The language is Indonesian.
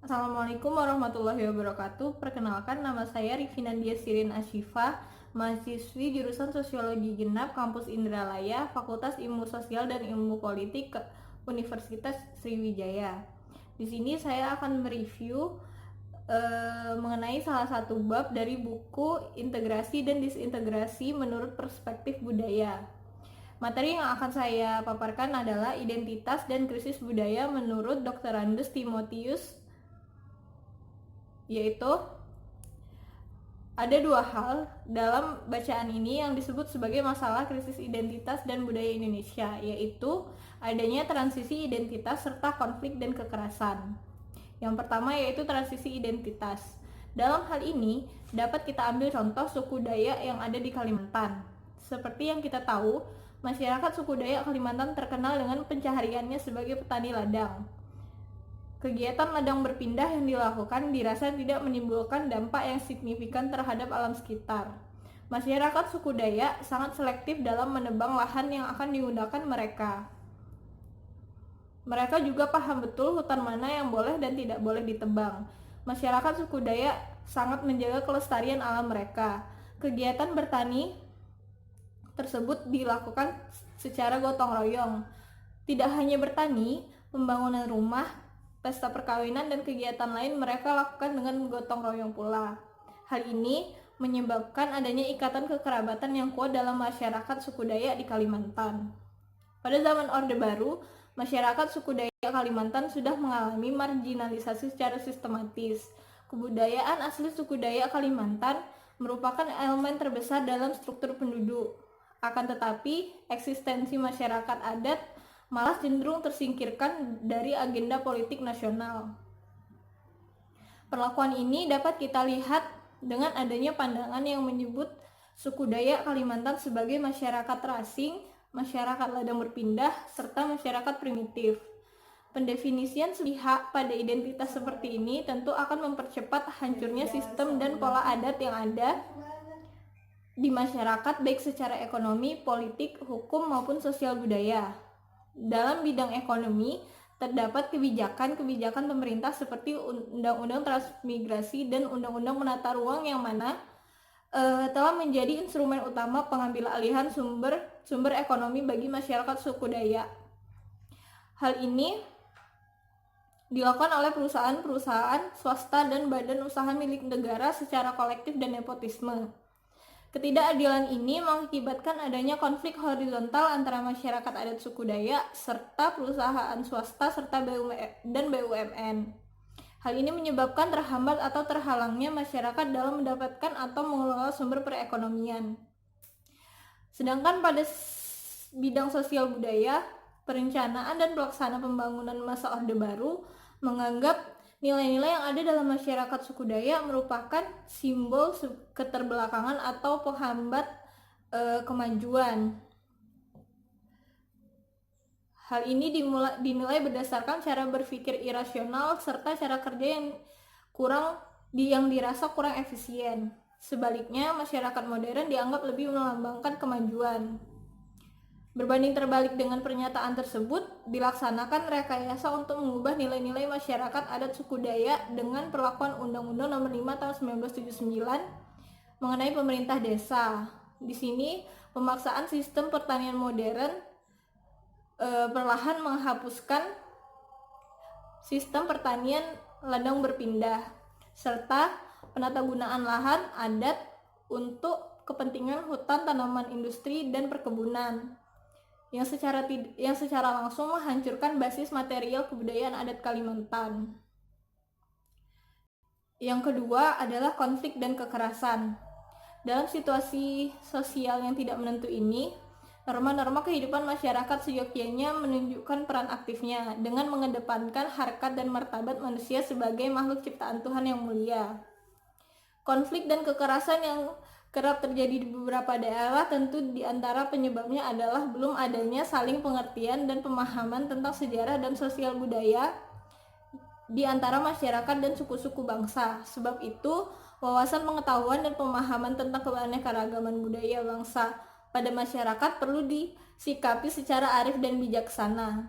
Assalamualaikum warahmatullahi wabarakatuh. Perkenalkan, nama saya Rifinandia Sirin Asyifa, mahasiswi jurusan Sosiologi Genap Kampus Indralaya, Fakultas Ilmu Sosial dan Ilmu Politik ke Universitas Sriwijaya. Di sini saya akan mereview mengenai salah satu bab dari buku Integrasi dan Disintegrasi menurut Perspektif Budaya. Materi yang akan saya paparkan adalah identitas dan krisis budaya menurut Dr. Andes Timotius, yaitu ada dua hal dalam bacaan ini yang disebut sebagai masalah krisis identitas dan budaya Indonesia, yaitu adanya transisi identitas serta konflik dan kekerasan. Yang pertama yaitu transisi identitas. Dalam hal ini dapat kita ambil contoh suku Dayak yang ada di Kalimantan. Seperti yang kita tahu, masyarakat suku Dayak Kalimantan terkenal dengan pencahariannya sebagai petani ladang. Kegiatan ladang berpindah yang dilakukan dirasa tidak menimbulkan dampak yang signifikan terhadap alam sekitar. Masyarakat suku Dayak sangat selektif dalam menebang lahan yang akan digunakan mereka. Mereka juga paham betul hutan mana yang boleh dan tidak boleh ditebang. Masyarakat suku Dayak sangat menjaga kelestarian alam mereka. Kegiatan bertani tersebut dilakukan secara gotong royong. Tidak hanya bertani, pembangunan rumah, pesta perkawinan, dan kegiatan lain mereka lakukan dengan gotong royong pula. Hal ini menyebabkan adanya ikatan kekerabatan yang kuat dalam masyarakat suku Dayak di Kalimantan. Pada zaman Orde Baru, masyarakat suku Dayak Kalimantan sudah mengalami marginalisasi secara sistematis. Kebudayaan asli suku Dayak Kalimantan merupakan elemen terbesar dalam struktur penduduk. Akan tetapi, eksistensi masyarakat adat malah cenderung tersingkirkan dari agenda politik nasional. Perlakuan ini dapat kita lihat dengan adanya pandangan yang menyebut suku Dayak Kalimantan sebagai masyarakat terasing, masyarakat ladang berpindah, serta masyarakat primitif. Pendefinisian sepihak pada identitas seperti ini tentu akan mempercepat hancurnya sistem dan pola adat yang ada di masyarakat baik secara ekonomi, politik, hukum, maupun sosial budaya. Dalam bidang ekonomi, terdapat kebijakan-kebijakan pemerintah seperti Undang-Undang Transmigrasi dan Undang-Undang Menata Ruang yang mana telah menjadi instrumen utama pengambil alihan sumber ekonomi bagi masyarakat suku Dayak. Hal ini dilakukan oleh perusahaan-perusahaan swasta dan badan usaha milik negara secara kolektif dan nepotisme. Ketidakadilan ini mengakibatkan adanya konflik horizontal antara masyarakat adat suku Dayak serta perusahaan swasta serta BUMN. Hal ini menyebabkan terhambat atau terhalangnya masyarakat dalam mendapatkan atau mengelola sumber perekonomian. Sedangkan pada bidang sosial budaya, perencanaan dan pelaksanaan pembangunan masa Orde Baru menganggap nilai-nilai yang ada dalam masyarakat suku Dayak merupakan simbol keterbelakangan atau penghambat kemajuan. Hal ini dinilai berdasarkan cara berpikir irasional serta cara kerja yang dirasa kurang efisien. Sebaliknya, masyarakat modern dianggap lebih melambangkan kemajuan. Berbanding terbalik dengan pernyataan tersebut, dilaksanakan rekayasa untuk mengubah nilai-nilai masyarakat adat suku Dayak dengan perlakuan Undang-Undang Nomor 5 Tahun 1979 mengenai pemerintah desa. Di sini, pemaksaan sistem pertanian modern perlahan menghapuskan sistem pertanian ladang berpindah serta penatagunaan lahan adat untuk kepentingan hutan, tanaman industri, dan perkebunan yang secara langsung menghancurkan basis material kebudayaan adat Kalimantan. Yang kedua adalah konflik dan kekerasan. Dalam situasi sosial yang tidak menentu ini, norma-norma kehidupan masyarakat seyogyanya menunjukkan peran aktifnya dengan mengedepankan harkat dan martabat manusia sebagai makhluk ciptaan Tuhan yang mulia. Konflik dan kekerasan yang kerap terjadi di beberapa daerah tentu diantara penyebabnya adalah belum adanya saling pengertian dan pemahaman tentang sejarah dan sosial budaya di antara masyarakat dan suku-suku bangsa. Sebab itu, wawasan pengetahuan dan pemahaman tentang keanekaragaman budaya bangsa pada masyarakat perlu disikapi secara arif dan bijaksana.